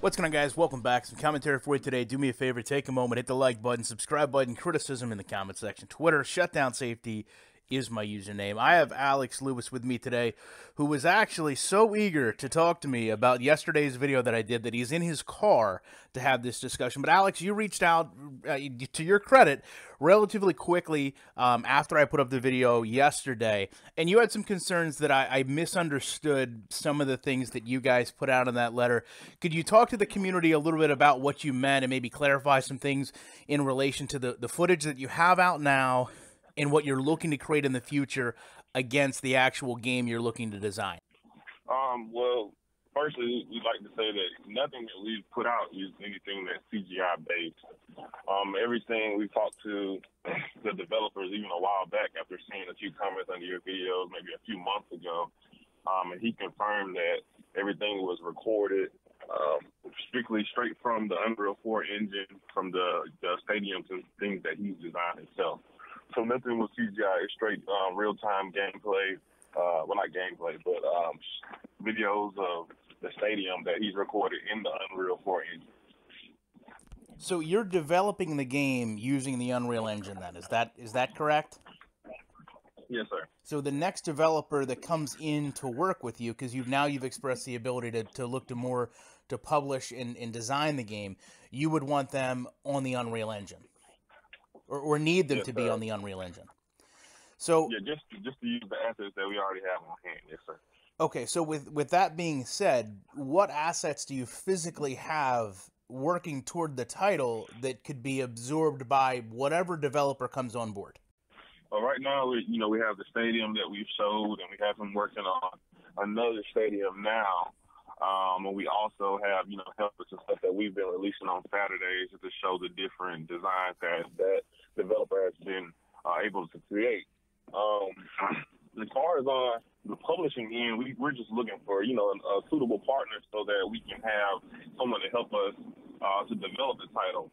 What's going on, guys? Welcome back. Some commentary for you today. Do me a favor, take a moment, hit the like button, subscribe button, criticism in the comment section. Twitter, Shutdown Safety is my username. I have Alex Lewis with me today, who was actually so eager to talk to me about yesterday's video that I did that he's in his car to have this discussion. But Alex, you reached out, to your credit, relatively quickly after I put up the video yesterday, and you had some concerns that I misunderstood some of the things that you guys put out in that letter. Could you talk to the community a little bit about what you meant and maybe clarify some things in relation to the footage that you have out now and what you're looking to create in the future against the actual game you're looking to design? Well, firstly, we'd like to say that nothing that we've put out is anything that's CGI-based. Everything we talked to the developers even a while back after seeing a few comments under your videos maybe a few months ago, and he confirmed that everything was recorded strictly straight from the Unreal 4 engine, from the stadiums and things that he's designed himself. So nothing was CGI. It's straight real-time gameplay. Well, not gameplay, but videos of the stadium that he's recorded in the Unreal 4 engine. So you're developing the game using the Unreal Engine then, is that correct? Yes, sir. So the next developer that comes in to work with you, because you've expressed the ability to look to publish and design the game, you would want them on the Unreal Engine, or need them to be on the Unreal Engine. So yeah, just to use the assets that we already have on hand. Yes, sir. Okay, so with that being said, what assets do you physically have working toward the title that could be absorbed by whatever developer comes on board? Well, right now, we have the stadium that we've showed, and we have them working on another stadium now. And we also have, helpers and stuff that we've been releasing on Saturdays to show the different designs that developer has been able to create. As far as the publishing end, we're just looking for, a suitable partner so that we can have someone to help us to develop the title.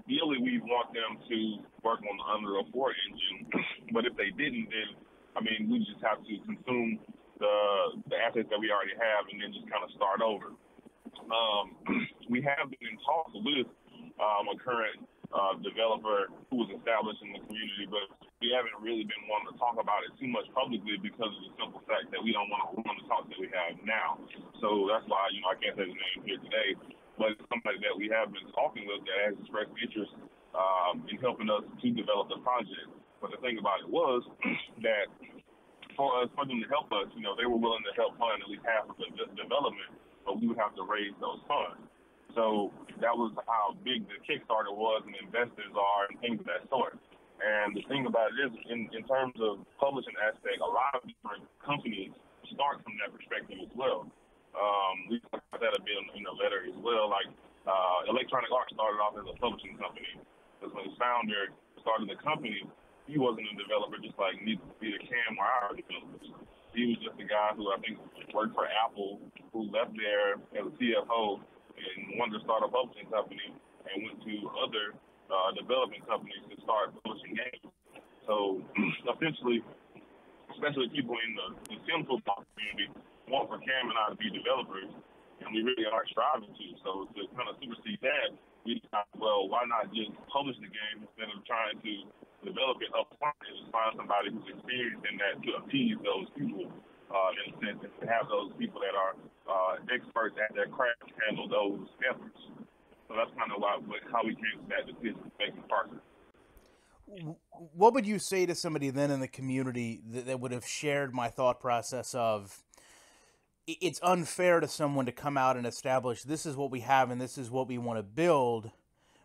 Ideally, we want them to work on the Unreal 4 engine, but if they didn't, then, we just have to consume the assets that we already have and then just kind of start over. We have been in talks with a current developer who was established in the community, but we haven't really been wanting to talk about it too much publicly because of the simple fact that we don't want to ruin the talks that we have now. So that's why, I can't say his name here today, but it's somebody that we have been talking with that has expressed interest in helping us to develop the project. But the thing about it was that for them to help us, they were willing to help fund at least half of the development, but we would have to raise those funds. So that was how big the Kickstarter was and investors are and things of that sort. And the thing about it is, in terms of publishing aspect, a lot of different companies start from that perspective as well. We talked about that a bit in the letter as well. Like Electronic Arts started off as a publishing company. Because when the founder started the company, he wasn't a developer just like neither Cam or our developers. He was just a guy who I think worked for Apple, who left there as a CFO and wanted to start a publishing company and went to other development companies to start publishing games. So essentially, especially people in the sim football community want for Cam and I to be developers, and we really are striving to. So to kind of supersede that, we thought, well, why not just publish the game instead of trying to develop it up front and just find somebody who's experienced in that to appease those people, in a sense, and to have those people that are experts at their craft handle those efforts. So that's kind of how we came to that decision-making partner. What would you say to somebody then in the community that would have shared my thought process of it's unfair to someone to come out and establish this is what we have and this is what we want to build,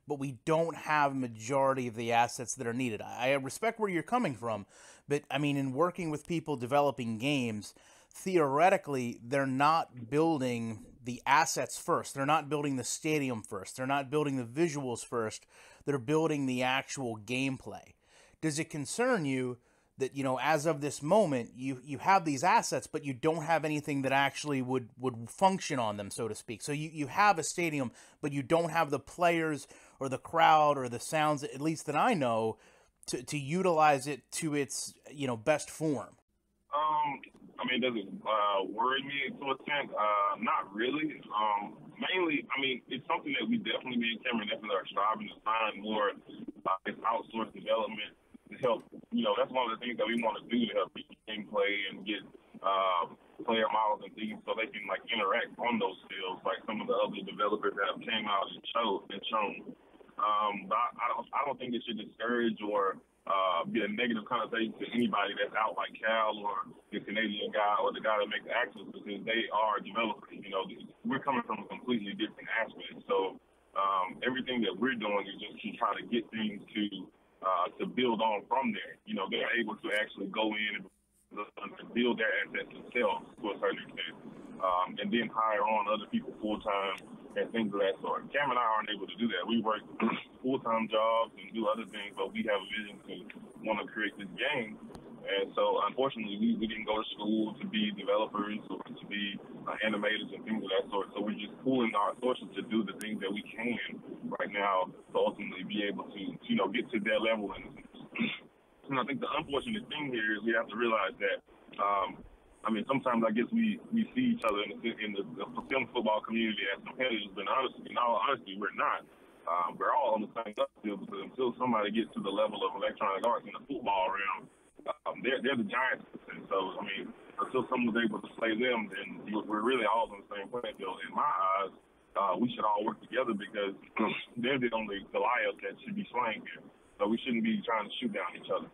but we don't have majority of the assets that are needed? I respect where you're coming from, but in working with people developing games, theoretically, they're not building the assets first. They're not building the stadium first. They're not building the visuals first. They're building the actual gameplay. Does it concern you that, as of this moment, you have these assets, but you don't have anything that actually would function on them, so to speak? So you have a stadium, but you don't have the players or the crowd or the sounds, at least that I know, to utilize it to its, best form. I mean, does it worry me to a sense? Not really. Mainly, I mean, it's something that we definitely, me and Cameron, definitely are striving to find more outsourced development to help. You know, that's one of the things that we want to do to help gameplay and get player models and things so they can like interact on those fields, like some of the other developers that have came out and shown. But I don't think it should discourage or be a negative connotation to anybody that's out like Cal or the Canadian guy or the guy that makes access because they are developers. You know, we're coming from a completely different aspect. So everything that we're doing is just to try to get things to build on from there. You know, they're able to actually go in and build their assets themselves to a certain extent, and then hire on other people full time and things of that sort. Cam and I aren't able to do that. We work full-time jobs and do other things, but we have a vision to want to create this game. And so, unfortunately, we didn't go to school to be developers or to be animators and things of that sort. So we're just pooling our sources to do the things that we can right now to ultimately be able to, you know, get to their level. And I think the unfortunate thing here is we have to realize that I mean, sometimes I guess we see each other in the film football community as competitors, but honestly, in all honesty, we're not. We're all on the same field because until somebody gets to the level of electronic arts in the football realm, they're the giants. And so, I mean, until someone's able to play them, then we're really all on the same playing field. In my eyes, we should all work together because they're the only Goliath that should be slain here. So we shouldn't be trying to shoot down each other.